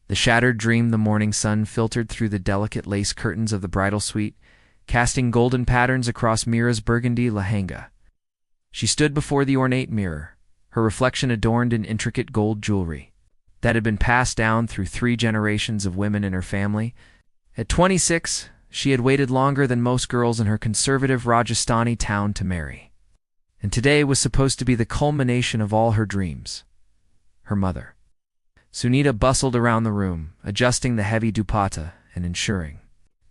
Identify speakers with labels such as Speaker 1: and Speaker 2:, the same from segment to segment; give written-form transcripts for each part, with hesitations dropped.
Speaker 1: The shattered dream the morning sun filtered through the delicate lace curtains of the bridal suite, casting golden patterns across Mira's burgundy lehenga. She stood before the ornate mirror, her reflection adorned in intricate gold jewelry that had been passed down through 3 generations of women in her family. At 26, she had waited longer than most girls in her conservative Rajasthani town to marry. And today was supposed to be the culmination of all her dreams. Her mother. Sunita bustled around the room, adjusting the heavy dupatta and ensuring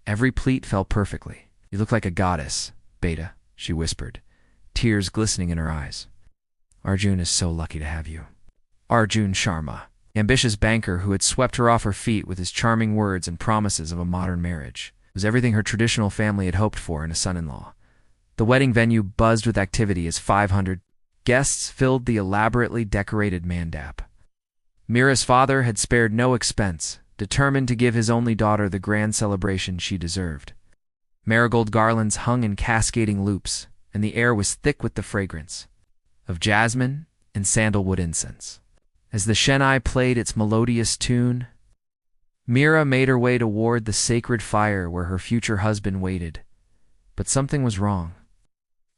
Speaker 1: every pleat fell perfectly. "You look like a goddess, Beta," she whispered, tears glistening in her eyes. "Arjun is so lucky to have you." Arjun Sharma, ambitious banker who had swept her off her feet with his charming words and promises of a modern marriage, was everything her traditional family had hoped for in a son-in-law. The wedding venue buzzed with activity as 500 guests filled the elaborately decorated mandap. Mira's father had spared no expense, determined to give his only daughter the grand celebration she deserved. Marigold garlands hung in cascading loops, and the air was thick with the fragrance of jasmine and sandalwood incense. As the Chennai played its melodious tune, Mira made her way toward the sacred fire where her future husband waited. But something was wrong.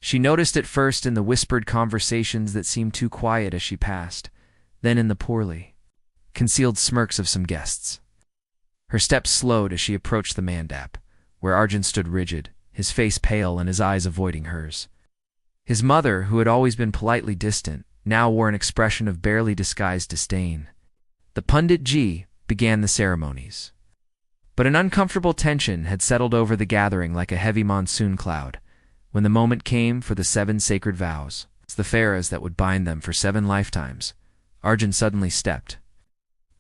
Speaker 1: She noticed it first in the whispered conversations that seemed too quiet as she passed, then in the poorly concealed smirks of some guests. Her steps slowed as she approached the mandap, where Arjun stood rigid, his face pale and his eyes avoiding hers. His mother, who had always been politely distant, now wore an expression of barely disguised disdain. The Pundit Ji began the ceremonies. But an uncomfortable tension had settled over the gathering like a heavy monsoon cloud, when the moment came for the 7 sacred vows, the pharaohs that would bind them for 7 lifetimes. Arjun suddenly stepped.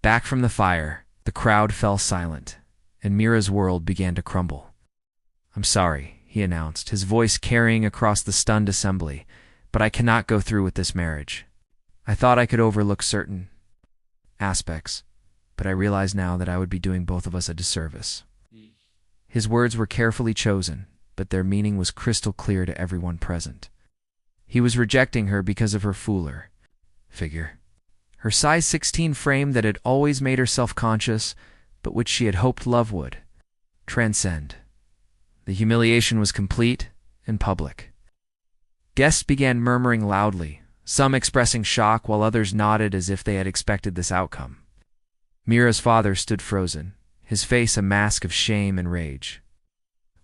Speaker 1: Back from the fire, the crowd fell silent, and Mira's world began to crumble. "I'm sorry," he announced, his voice carrying across the stunned assembly, "but I cannot go through with this marriage. I thought I could overlook certain aspects, but I realize now that I would be doing both of us a disservice." His words were carefully chosen, but their meaning was crystal clear to everyone present. He was rejecting her because of her fuller figure. Her size 16 frame that had always made her self-conscious, but which she had hoped love would transcend. The humiliation was complete and public. Guests began murmuring loudly, some expressing shock while others nodded as if they had expected this outcome. Mira's father stood frozen, his face a mask of shame and rage,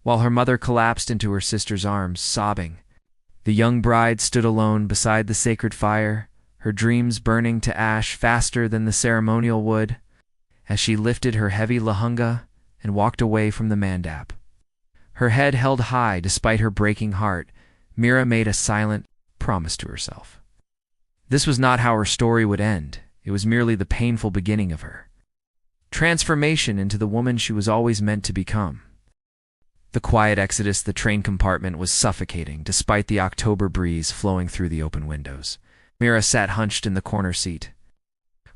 Speaker 1: while her mother collapsed into her sister's arms, sobbing. The young bride stood alone beside the sacred fire, her dreams burning to ash faster than the ceremonial would, as she lifted her heavy lehenga and walked away from the mandap. Her head held high despite her breaking heart, Mira made a silent promise to herself. This was not how her story would end. It was merely the painful beginning of her transformation into the woman she was always meant to become. The quiet exodus the train compartment was suffocating despite the October breeze flowing through the open windows. Mira sat hunched in the corner seat,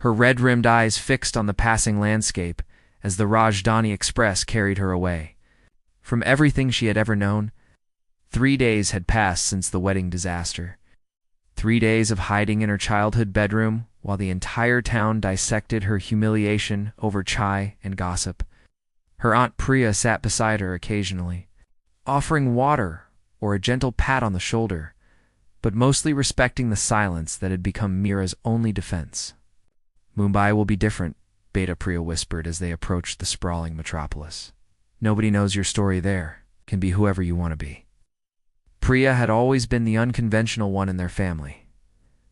Speaker 1: her red-rimmed eyes fixed on the passing landscape as the Rajdhani Express carried her away. From everything she had ever known, 3 days had passed since the wedding disaster. 3 days of hiding in her childhood bedroom while the entire town dissected her humiliation over chai and gossip. Her Aunt Priya sat beside her occasionally, offering water or a gentle pat on the shoulder, but mostly respecting the silence that had become Mira's only defense. "Mumbai will be different," Beta Priya whispered as they approached the sprawling metropolis. "Nobody knows your story there. Can be whoever you want to be." Priya had always been the unconventional one in their family,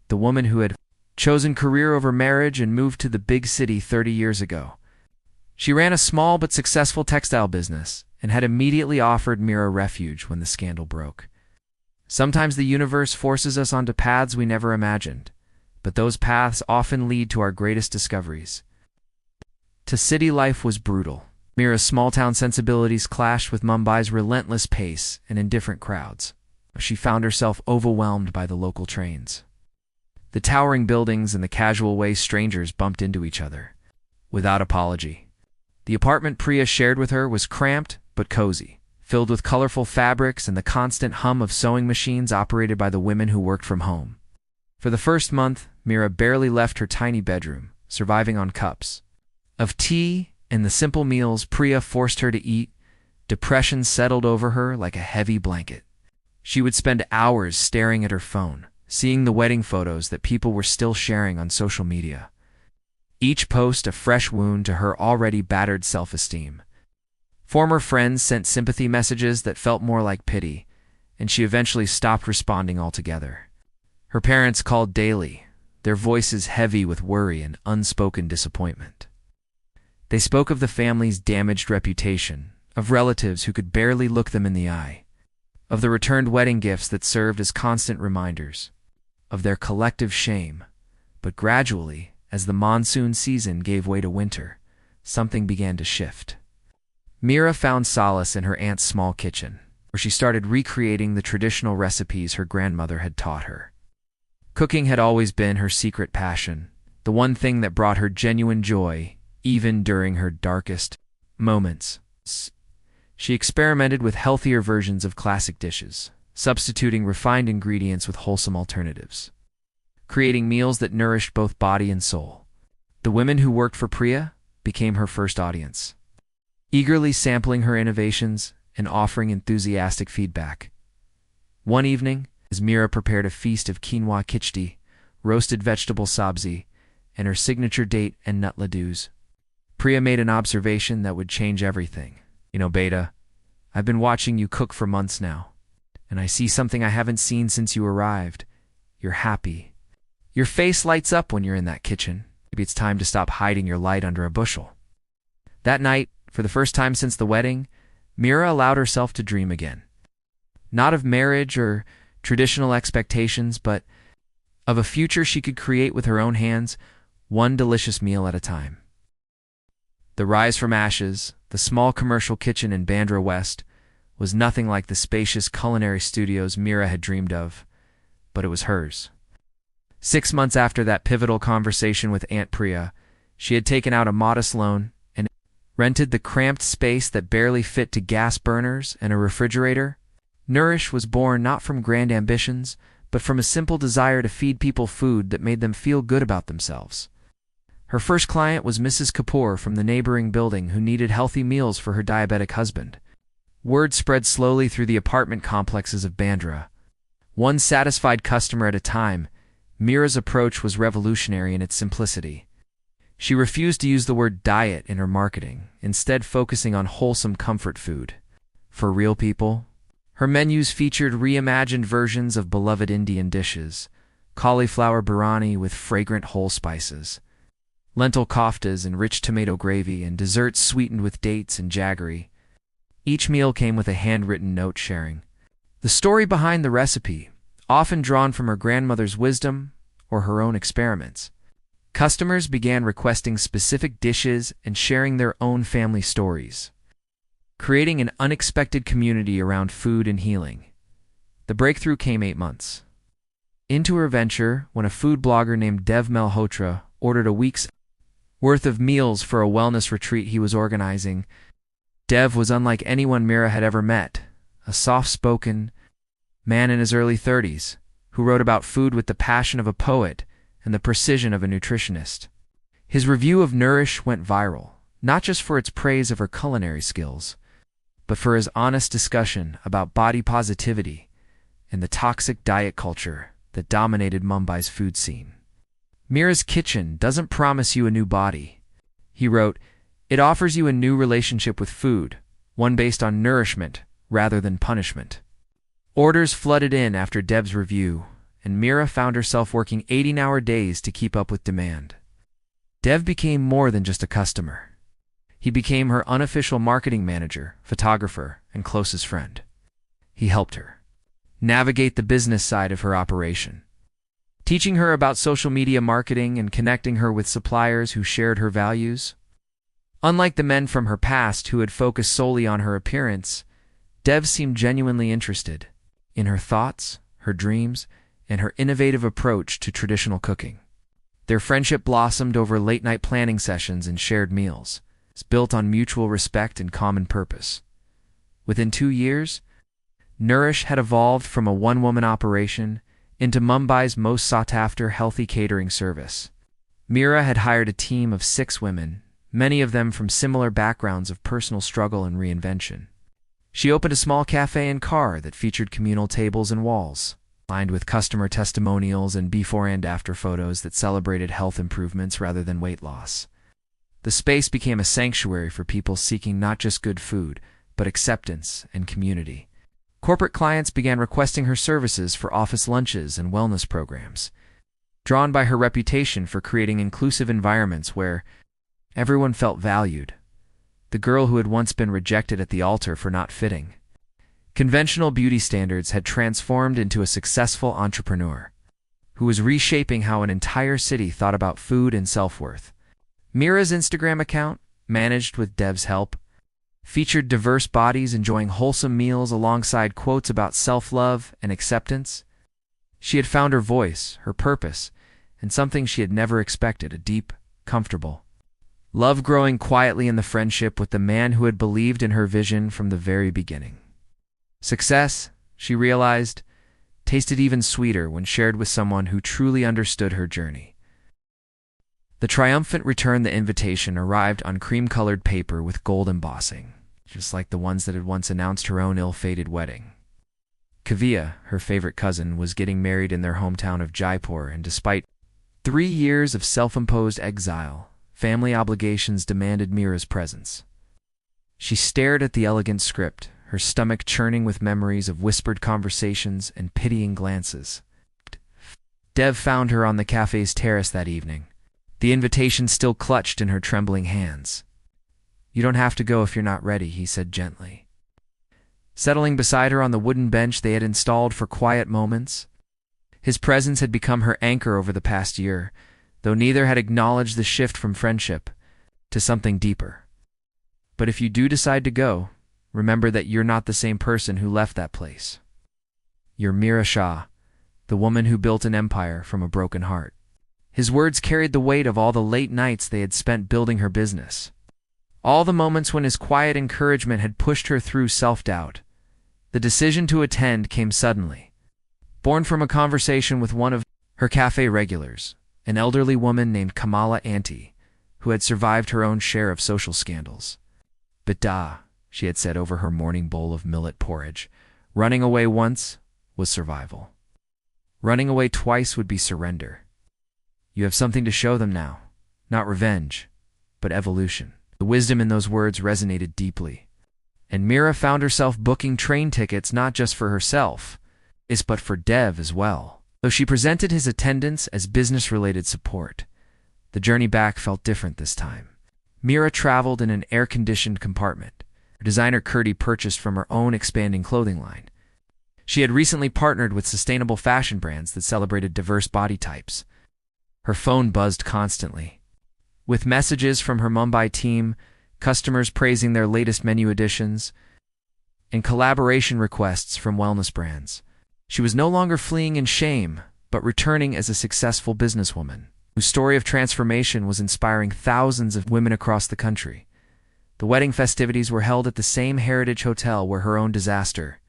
Speaker 1: the woman who had chosen career over marriage and moved to the big city 30 years ago. She ran a small but successful textile business and had immediately offered Mira refuge when the scandal broke. Sometimes the universe forces us onto paths we never imagined, but those paths often lead to our greatest discoveries. To city life was brutal. Mira's small-town sensibilities clashed with Mumbai's relentless pace and indifferent crowds. She found herself overwhelmed by the local trains, the towering buildings, and the casual way strangers bumped into each other, without apology. The apartment Priya shared with her was cramped but cozy, filled with colorful fabrics and the constant hum of sewing machines operated by the women who worked from home. For the first month, Mira barely left her tiny bedroom, surviving on cups, Of tea and the simple meals Priya forced her to eat, depression settled over her like a heavy blanket. She would spend hours staring at her phone, seeing the wedding photos that people were still sharing on social media. Each post a fresh wound to her already battered self-esteem. Former friends sent sympathy messages that felt more like pity, and she eventually stopped responding altogether. Her parents called daily, their voices heavy with worry and unspoken disappointment. They spoke of the family's damaged reputation, of relatives who could barely look them in the eye, of the returned wedding gifts that served as constant reminders, of their collective shame. But gradually, as the monsoon season gave way to winter, something began to shift. Mira found solace in her aunt's small kitchen, where she started recreating the traditional recipes her grandmother had taught her. Cooking had always been her secret passion, the one thing that brought her genuine joy, even during her darkest moments. She experimented with healthier versions of classic dishes, substituting refined ingredients with wholesome alternatives, creating meals that nourished both body and soul. The women who worked for Priya became her first audience, eagerly sampling her innovations and offering enthusiastic feedback. One evening, as Mira prepared a feast of quinoa khichdi, roasted vegetable sabzi, and her signature date and nut ladoos, Priya made an observation that would change everything. "You know, Beta, I've been watching you cook for months now, and I see something I haven't seen since you arrived. You're happy. Your face lights up when you're in that kitchen. Maybe it's time to stop hiding your light under a bushel." That night, for the first time since the wedding, Mira allowed herself to dream again. Not of marriage or traditional expectations, but of a future she could create with her own hands, one delicious meal at a time. The rise from ashes, the small commercial kitchen in Bandra West, was nothing like the spacious culinary studios Mira had dreamed of, but it was hers. 6 months after that pivotal conversation with Aunt Priya, she had taken out a modest loan and rented the cramped space that barely fit to gas burners and a refrigerator. Nourish was born not from grand ambitions, but from a simple desire to feed people food that made them feel good about themselves. Her first client was Mrs. Kapoor from the neighboring building who needed healthy meals for her diabetic husband. Word spread slowly through the apartment complexes of Bandra. One satisfied customer at a time, Mira's approach was revolutionary in its simplicity. She refused to use the word diet in her marketing, instead focusing on wholesome comfort food. For real people, her menus featured reimagined versions of beloved Indian dishes, cauliflower biryani with fragrant whole spices, lentil koftas and rich tomato gravy, and desserts sweetened with dates and jaggery. Each meal came with a handwritten note sharing the story behind the recipe, often drawn from her grandmother's wisdom or her own experiments. Customers began requesting specific dishes and sharing their own family stories, creating an unexpected community around food and healing. The breakthrough came 8 months into her venture when a food blogger named Dev Malhotra ordered a week's worth of meals for a wellness retreat he was organizing. Dev was unlike anyone Mira had ever met, a soft-spoken man in his early 30s who wrote about food with the passion of a poet and the precision of a nutritionist. His review of Nourish went viral, not just for its praise of her culinary skills, but for his honest discussion about body positivity and the toxic diet culture that dominated Mumbai's food scene. "Mira's kitchen doesn't promise you a new body," he wrote. "It offers you a new relationship with food, one based on nourishment rather than punishment." Orders flooded in after Dev's review, and Mira found herself working 18-hour days to keep up with demand. Dev became more than just a customer. He became her unofficial marketing manager, photographer, and closest friend. He helped her navigate the business side of her operation, teaching her about social media marketing and connecting her with suppliers who shared her values. Unlike the men from her past who had focused solely on her appearance, Dev seemed genuinely interested in her thoughts, her dreams, and her innovative approach to traditional cooking. Their friendship blossomed over late-night planning sessions and shared meals, built on mutual respect and common purpose. Within 2 years, Nourish had evolved from a one-woman operation into Mumbai's most sought-after healthy catering service. Mira had hired a team of 6 women, many of them from similar backgrounds of personal struggle and reinvention. She opened a small cafe and car that featured communal tables and walls, lined with customer testimonials and before and after photos that celebrated health improvements rather than weight loss. The space became a sanctuary for people seeking not just good food, but acceptance and community. Corporate clients began requesting her services for office lunches and wellness programs, drawn by her reputation for creating inclusive environments where everyone felt valued. The girl who had once been rejected at the altar for not fitting conventional beauty standards had transformed into a successful entrepreneur who was reshaping how an entire city thought about food and self-worth. Mira's Instagram account, managed with Dev's help, featured diverse bodies enjoying wholesome meals alongside quotes about self-love and acceptance. She had found her voice, her purpose, and something she had never expected, a deep, comfortable love growing quietly in the friendship with the man who had believed in her vision from the very beginning. Success, she realized, tasted even sweeter when shared with someone who truly understood her journey. The triumphant return the invitation arrived on cream-colored paper with gold embossing, just like the ones that had once announced her own ill-fated wedding. Kavya, her favorite cousin, was getting married in their hometown of Jaipur, and despite 3 years of self-imposed exile, family obligations demanded Mira's presence. She stared at the elegant script, her stomach churning with memories of whispered conversations and pitying glances. Dev found her on the cafe's terrace that evening, the invitation still clutched in her trembling hands. "You don't have to go if you're not ready," he said gently. Settling beside her on the wooden bench they had installed for quiet moments, his presence had become her anchor over the past year, though neither had acknowledged the shift from friendship to something deeper. "But if you do decide to go, remember that you're not the same person who left that place. You're Mira Shah, the woman who built an empire from a broken heart." His words carried the weight of all the late nights they had spent building her business, all the moments when his quiet encouragement had pushed her through self-doubt. The decision to attend came suddenly, born from a conversation with one of her cafe regulars, an elderly woman named Kamala Auntie, who had survived her own share of social scandals. "Beta," she had said over her morning bowl of millet porridge, "running away once was survival. Running away twice would be surrender. You have something to show them now, not revenge, but evolution." The wisdom in those words resonated deeply, and Mira found herself booking train tickets not just for herself, but for Dev as well. Though she presented his attendance as business-related support, the journey back felt different this time. Mira traveled in an air-conditioned compartment, her designer Kurti purchased from her own expanding clothing line. She had recently partnered with sustainable fashion brands that celebrated diverse body types. Her phone buzzed constantly, with messages from her Mumbai team, customers praising their latest menu additions, and collaboration requests from wellness brands. She was no longer fleeing in shame, but returning as a successful businesswoman, whose story of transformation was inspiring thousands of women across the country. The wedding festivities were held at the same heritage hotel where her own disaster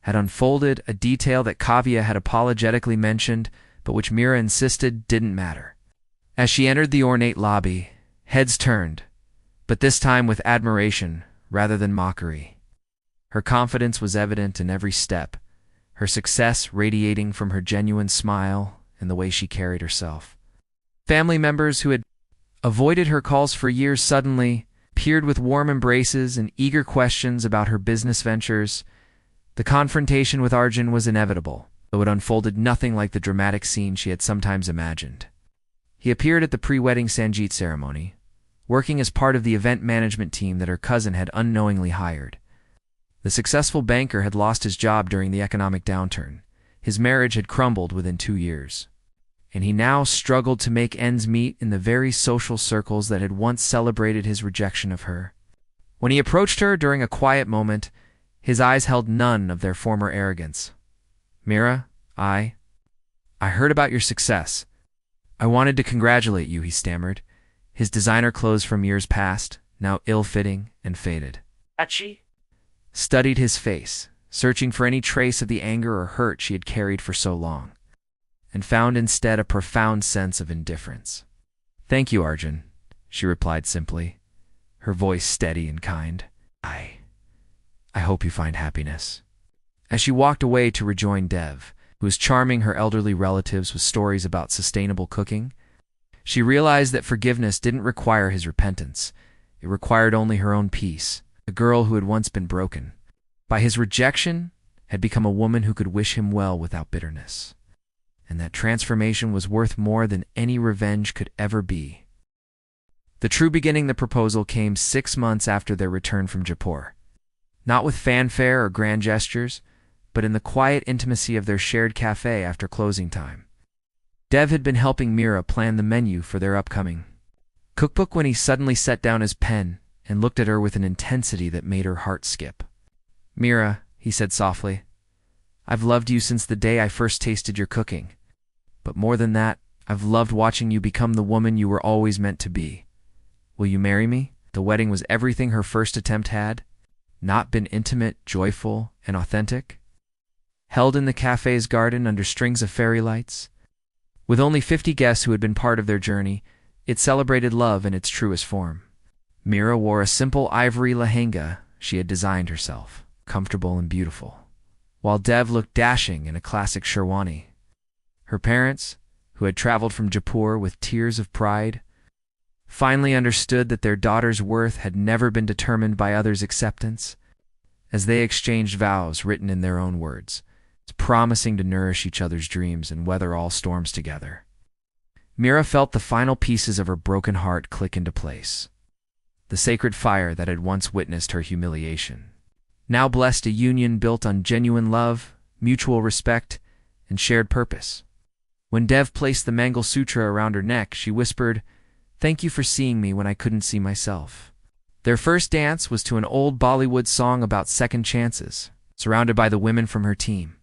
Speaker 1: had unfolded, a detail that Kavya had apologetically mentioned, but which Mira insisted didn't matter. As she entered the ornate lobby, heads turned, but this time with admiration rather than mockery. Her confidence was evident in every step, her success radiating from her genuine smile and the way she carried herself. Family members who had avoided her calls for years suddenly appeared with warm embraces and eager questions about her business ventures. The confrontation with Arjun was inevitable, though it unfolded nothing like the dramatic scene she had sometimes imagined. He appeared at the pre-wedding Sangeet ceremony, working as part of the event management team that her cousin had unknowingly hired. The successful banker had lost his job during the economic downturn. His marriage had crumbled within 2 years, and he now struggled to make ends meet in the very social circles that had once celebrated his rejection of her. When he approached her during a quiet moment, his eyes held none of their former arrogance. "Mira, I heard about your success. I wanted to congratulate you," he stammered, his designer clothes from years past, now ill-fitting and faded.
Speaker 2: Achi?
Speaker 1: Studied his face, searching for any trace of the anger or hurt she had carried for so long, and found instead a profound sense of indifference. "Thank you, Arjun," she replied simply, her voice steady and kind. I hope you find happiness. As she walked away to rejoin Dev, who was charming her elderly relatives with stories about sustainable cooking, she realized that forgiveness didn't require his repentance. It required only her own peace. The girl who had once been broken by his rejection had become a woman who could wish him well without bitterness. And that transformation was worth more than any revenge could ever be. The true beginning of the proposal came 6 months after their return from Jaipur. Not with fanfare or grand gestures, but in the quiet intimacy of their shared cafe after closing time. Dev had been helping Mira plan the menu for their upcoming cookbook when he suddenly set down his pen and looked at her with an intensity that made her heart skip. "Mira," he said softly, "I've loved you since the day I first tasted your cooking. But more than that, I've loved watching you become the woman you were always meant to be. Will you marry me?" The wedding was everything her first attempt had not been: intimate, joyful, and authentic. Held in the cafe's garden under strings of fairy lights. With only 50 guests who had been part of their journey, it celebrated love in its truest form. Mira wore a simple ivory lehenga she had designed herself, comfortable and beautiful, while Dev looked dashing in a classic sherwani. Her parents, who had traveled from Jaipur with tears of pride, finally understood that their daughter's worth had never been determined by others' acceptance, as they exchanged vows written in their own words, promising to nourish each other's dreams and weather all storms together. Mira felt the final pieces of her broken heart click into place. The sacred fire that had once witnessed her humiliation now blessed a union built on genuine love, mutual respect, and shared purpose. When Dev placed the Mangal Sutra around her neck, she whispered, "Thank you for seeing me when I couldn't see myself." Their first dance was to an old Bollywood song about second chances, surrounded by the women from her team,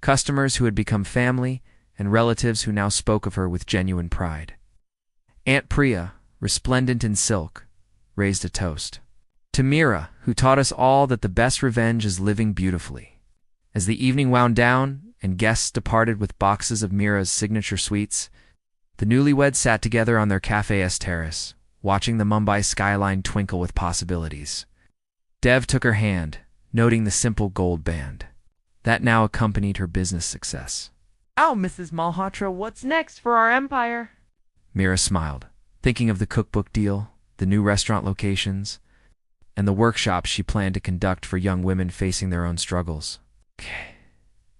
Speaker 1: customers who had become family, and relatives who now spoke of her with genuine pride. Aunt Priya, resplendent in silk, raised a toast to Mira, who taught us all that the best revenge is living beautifully. As the evening wound down and guests departed with boxes of Mira's signature sweets, the newlyweds sat together on their cafe's terrace, watching the Mumbai skyline twinkle with possibilities. Dev took her hand, noting the simple gold band that now accompanied her business success.
Speaker 2: "Oh, Mrs. Malhotra, what's next for our empire?"
Speaker 1: Mira smiled, thinking of the cookbook deal, the new restaurant locations, and the workshops she planned to conduct for young women facing their own struggles.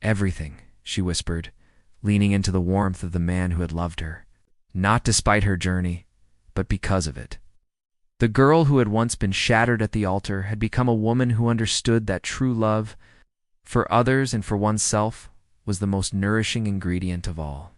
Speaker 1: "Everything," she whispered, leaning into the warmth of the man who had loved her, not despite her journey, but because of it. The girl who had once been shattered at the altar had become a woman who understood that true love, for others and for oneself, was the most nourishing ingredient of all.